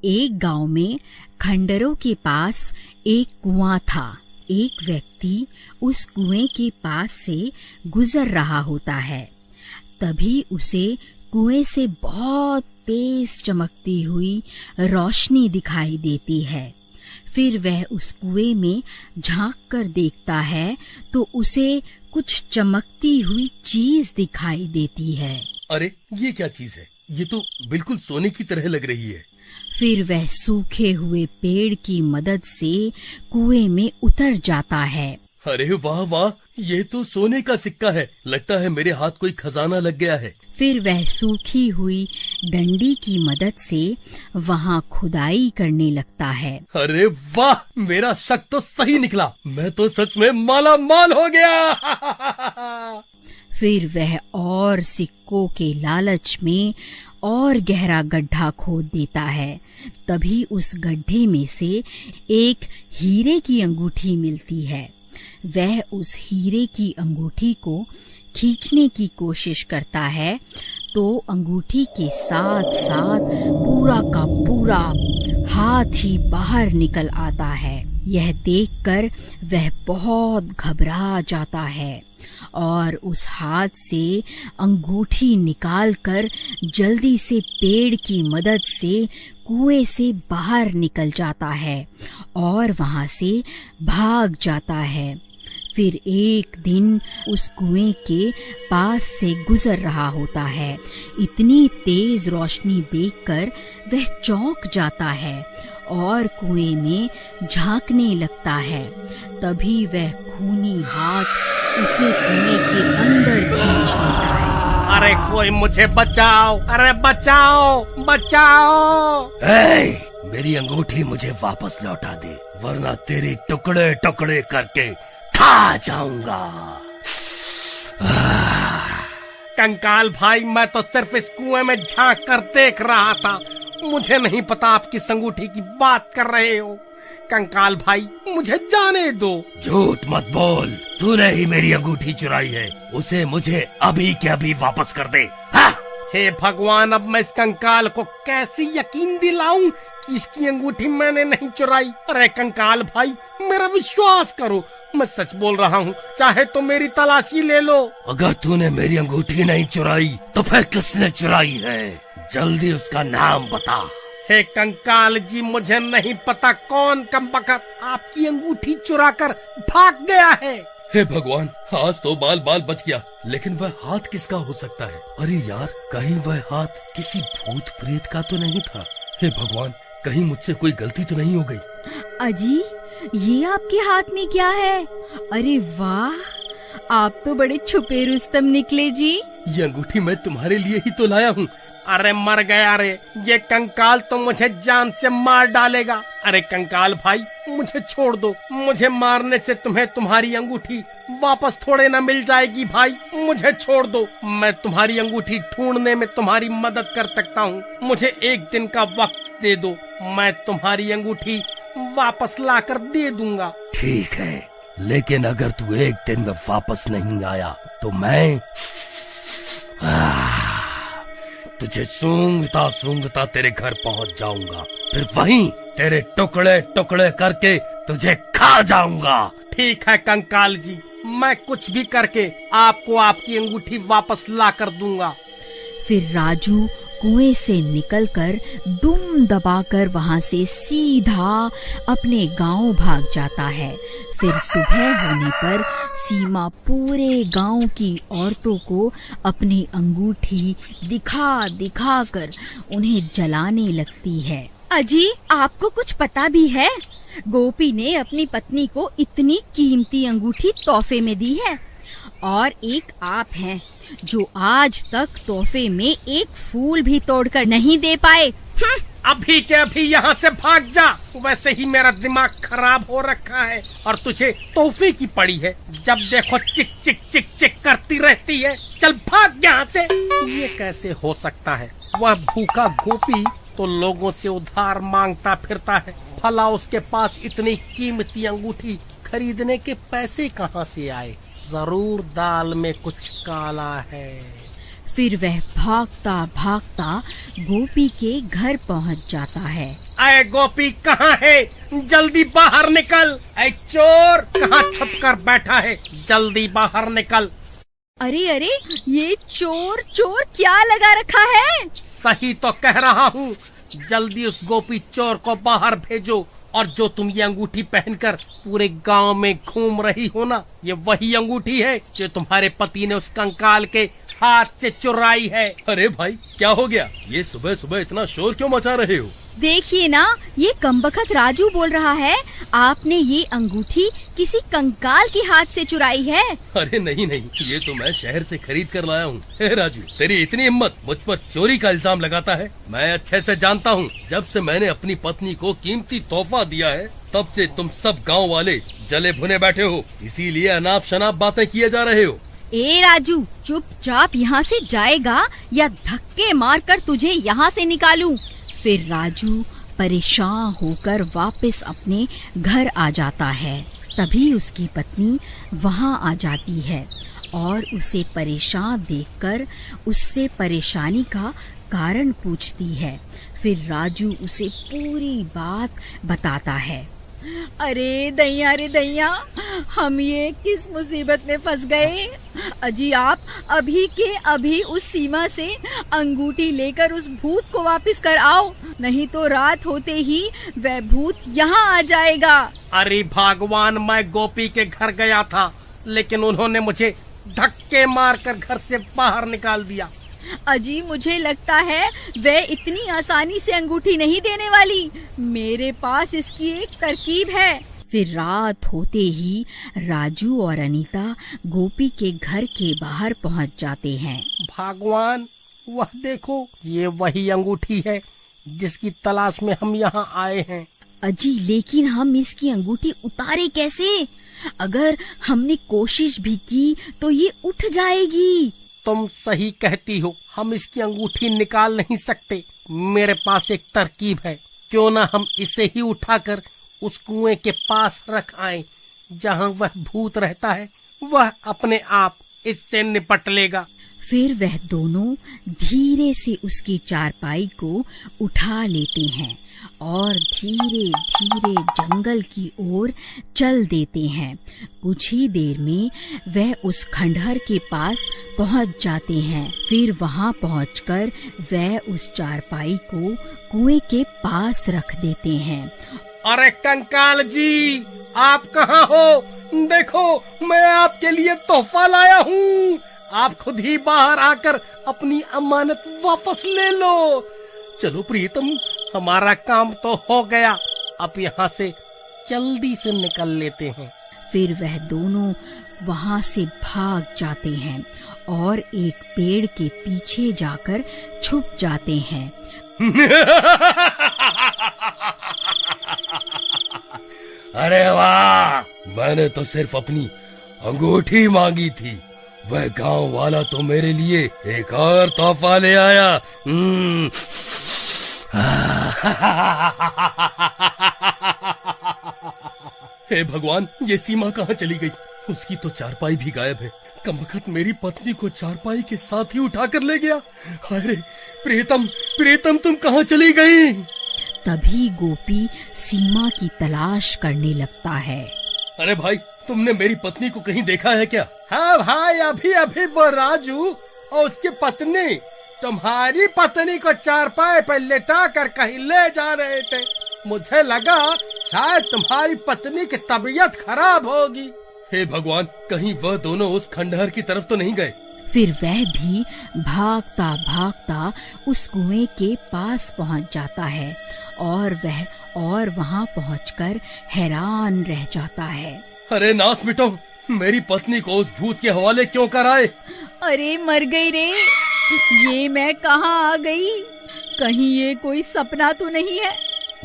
एक गांव में खंडरों के पास एक कुआं था। एक व्यक्ति उस कुएं के पास से गुजर रहा होता है। तभी उसे कुएं से बहुत तेज चमकती हुई रोशनी दिखाई देती है। फिर वह उस कुएं में झांक कर देखता है तो उसे कुछ चमकती हुई चीज दिखाई देती है। अरे ये क्या चीज है? ये तो बिल्कुल सोने की तरह लग रही है। फिर वह सूखे हुए पेड़ की मदद से कुएं में उतर जाता है। अरे वाह वाह, ये तो सोने का सिक्का है। लगता है मेरे हाथ कोई खजाना लग गया है। फिर वह सूखी हुई डंडी की मदद से वहां खुदाई करने लगता है। अरे वाह, मेरा शक तो सही निकला। मैं तो सच में माला माल हो गया। फिर वह और सिक्कों के लालच में और गहरा गड्ढा खोद देता है। तभी उस गड्ढे में से एक हीरे की अंगूठी मिलती है। वह उस हीरे की अंगूठी को खींचने की कोशिश करता है तो अंगूठी के साथ साथ पूरा का पूरा हाथ ही बाहर निकल आता है। यह देखकर वह बहुत घबरा जाता है और उस हाथ से अंगूठी निकालकर जल्दी से पेड़ की मदद से कुएं से बाहर निकल जाता है और वहां से भाग जाता है। फिर एक दिन उस कुएं के पास से गुजर रहा होता है। इतनी तेज रोशनी देखकर वह चौंक जाता है और कुएं में झांकने लगता है। तभी वह खूनी हाथ उसे कुएं के अंदर खींच लेता है। अरे कोई मुझे बचाओ! अरे बचाओ बचाओ! मेरी अंगूठी मुझे वापस लौटा दे, वरना तेरी टुकड़े टुकड़े करके खा जाऊंगा। कंकाल भाई, मैं तो सिर्फ इस कुएं में झांक कर देख रहा था। मुझे नहीं पता आप किस अंगूठी की बात कर रहे हो। कंकाल भाई, मुझे जाने दो। झूठ मत बोल, तूने ही मेरी अंगूठी चुराई है। उसे मुझे अभी के अभी वापस कर दे। हे भगवान, अब मैं इस कंकाल को कैसे यकीन दिलाऊं कि इसकी अंगूठी मैंने नहीं चुराई। अरे कंकाल भाई, मेरा विश्वास करो, मैं सच बोल रहा हूँ। चाहे तो मेरी तलाशी ले लो। अगर तूने मेरी अंगूठी नहीं चुराई तो फिर किसने चुराई है? जल्दी उसका नाम बता। हे कंकाल जी, मुझे नहीं पता कौन कमबख्त आपकी अंगूठी चुरा कर भाग गया है। हे भगवान, आज तो बाल बाल बच गया, लेकिन वह हाथ किसका हो सकता है? अरे यार, कहीं वह हाथ किसी भूत प्रेत का तो नहीं था? हे भगवान, कहीं मुझसे कोई गलती तो नहीं हो गई? अजी, ये आपके हाथ में क्या है? अरे वाह, आप तो बड़े छुपे रुस्तम निकले जी। ये अंगूठी मैं तुम्हारे लिए ही तो लाया हूँ। अरे मर गया रे, ये कंकाल तो मुझे जान से मार डालेगा। अरे कंकाल भाई, मुझे छोड़ दो। मुझे मारने से तुम्हें तुम्हारी अंगूठी वापस थोड़े ना मिल जाएगी। भाई मुझे छोड़ दो, मैं तुम्हारी अंगूठी ढूंढने में तुम्हारी मदद कर सकता हूँ। मुझे एक दिन का वक्त दे दो, मैं तुम्हारी अंगूठी वापस लाकर दे दूंगा। ठीक है, लेकिन अगर तू एक दिन में वापस नहीं आया तो मैं तुझे सूंघता सूंघता तेरे घर पहुंच जाऊंगा। फिर वहीं तेरे टुकड़े टुकड़े करके तुझे खा जाऊंगा। ठीक है कंकाल जी, मैं कुछ भी करके आपको आपकी अंगूठी वापस ला कर दूंगा। फिर राजू कुएं से निकलकर दुम दबाकर वहां से सीधा अपने गांव भाग जाता है। फिर सुबह होने पर सीमा पूरे गांव की औरतों को अपनी अंगूठी दिखा दिखा कर उन्हें जलाने लगती है। अजी, आपको कुछ पता भी है? गोपी ने अपनी पत्नी को इतनी कीमती अंगूठी तोहफे में दी है और एक आप हैं जो आज तक तोहफे में एक फूल भी तोड़कर नहीं दे पाए। अभी के अभी यहाँ से भाग जा। वैसे ही मेरा दिमाग खराब हो रखा है और तुझे तोहफे की पड़ी है। जब देखो चिक चिक चिक चिक करती रहती है। चल भाग यहाँ से। ये कैसे हो सकता है? वह भूखा गोपी तो लोगों से उधार मांगता फिरता है, भला उसके पास इतनी कीमती अंगूठी खरीदने के पैसे कहाँ से आए? जरूर दाल में कुछ काला है। फिर वह भागता भागता गोपी के घर पहुंच जाता है। अरे गोपी कहाँ है? जल्दी बाहर निकल। अरे चोर कहाँ छुप कर बैठा है? जल्दी बाहर निकल। अरे अरे, ये चोर चोर क्या लगा रखा है? सही तो कह रहा हूँ। जल्दी उस गोपी चोर को बाहर भेजो। और जो तुम ये अंगूठी पहनकर पूरे गांव में घूम रही हो ना, ये वही अंगूठी है जो तुम्हारे पति ने उस कंकाल के हाथ से चुराई है। अरे भाई, क्या हो गया? ये सुबह सुबह इतना शोर क्यों मचा रहे हो? देखिए ना, ये कमबख्त राजू बोल रहा है आपने ये अंगूठी किसी कंकाल के हाथ से चुराई है। अरे नहीं नहीं, ये तो मैं शहर से खरीद कर लाया हूँ। हे राजू, तेरी इतनी हिम्मत, मुझ पर चोरी का इल्जाम लगाता है? मैं अच्छे से जानता हूँ, जब से मैंने अपनी पत्नी को कीमती तोहफा दिया है, तब से तुम सब गाँव वाले जले भुने बैठे हो। इसीलिए अनाप शनाप बातें किए जा रहे हो। ए राजू, चुपचाप यहाँ से जाएगा या धक्के मार कर तुझे यहाँ से निकालूं? फिर राजू परेशान होकर वापस अपने घर आ जाता है। तभी उसकी पत्नी वहाँ आ जाती है और उसे परेशान देखकर उससे परेशानी का कारण पूछती है। फिर राजू उसे पूरी बात बताता है। अरे दैया रे दैया, हम ये किस मुसीबत में फंस गए। अजी आप अभी के अभी उस सीमा से अंगूठी लेकर उस भूत को वापस कर आओ, नहीं तो रात होते ही वह भूत यहाँ आ जाएगा। अरे भगवान, मैं गोपी के घर गया था, लेकिन उन्होंने मुझे धक्के मारकर घर से बाहर निकाल दिया। अजी मुझे लगता है वह इतनी आसानी से अंगूठी नहीं देने वाली। मेरे पास इसकी एक तरकीब है। फिर रात होते ही राजू और अनीता गोपी के घर के बाहर पहुंच जाते हैं। भगवान, वह देखो, ये वही अंगूठी है जिसकी तलाश में हम यहाँ आए हैं। अजी, लेकिन हम इसकी अंगूठी उतारे कैसे? अगर हमने कोशिश भी की तो ये उठ जाएगी। तुम सही कहती हो, हम इसकी अंगूठी निकाल नहीं सकते। मेरे पास एक तरकीब है। क्यों ना हम इसे ही उठाकर उस कुएं के पास रख आएं, जहां वह भूत रहता है। वह अपने आप इससे निपट लेगा। फिर वह दोनों धीरे से उसकी चारपाई को उठा लेते हैं और धीरे धीरे जंगल की ओर चल देते हैं। कुछ ही देर में वह उस खंडहर के पास पहुंच जाते हैं। फिर वहां पहुंचकर वह उस चारपाई को कुएं के पास रख देते हैं। अरे कंकाल जी, आप कहाँ हो? देखो, मैं आपके लिए तोहफा लाया हूँ। आप खुद ही बाहर आकर अपनी अमानत वापस ले लो। चलो प्रीतम, हमारा काम तो हो गया। अब यहाँ से जल्दी से निकल लेते हैं। फिर वह दोनों वहाँ से भाग जाते हैं और एक पेड़ के पीछे जाकर छुप जाते हैं। अरे वाह, मैंने तो सिर्फ अपनी अंगूठी मांगी थी, वह गांव वाला तो मेरे लिए एक और तोहफा ले आया। हे भगवान, ये सीमा कहाँ चली गई? उसकी तो चारपाई भी गायब है। कमबख्त मेरी पत्नी को चारपाई के साथ ही उठा कर ले गया। अरे प्रीतम, प्रीतम तुम कहाँ चली गई? तभी गोपी सीमा की तलाश करने लगता है। अरे भाई, तुमने मेरी पत्नी को कहीं देखा है क्या? हाँ भाई, अभी अभी वो राजू और उसकी पत्नी तुम्हारी पत्नी को चारपाई पर लेटा कर कहीं ले जा रहे थे। मुझे लगा शायद तुम्हारी पत्नी की तबीयत खराब होगी। हे भगवान, कहीं वह दोनों उस खंडहर की तरफ तो नहीं गए? फिर वह भी भागता भागता उस कुएं के पास पहुंच जाता है और वहां पहुंचकर हैरान रह जाता है। अरे नास मिटो, मेरी पत्नी को उस भूत के हवाले क्यों कराए? अरे मर गई रे, ये मैं कहाँ आ गई? कहीं ये कोई सपना तो नहीं है?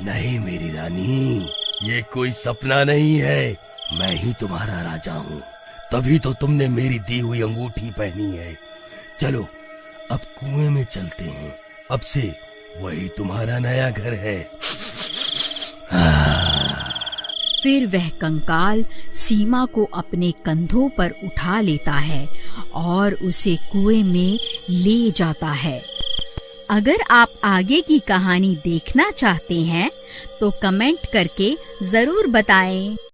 नहीं मेरी रानी, ये कोई सपना नहीं है। मैं ही तुम्हारा राजा हूँ, तभी तो तुमने मेरी दी हुई अंगूठी पहनी है। चलो अब कुएं में चलते हैं, अब से वही तुम्हारा नया घर है। फिर वह कंकाल सीमा को अपने कंधों पर उठा लेता है और उसे कुएं में ले जाता है। अगर आप आगे की कहानी देखना चाहते हैं तो कमेंट करके जरूर बताएं।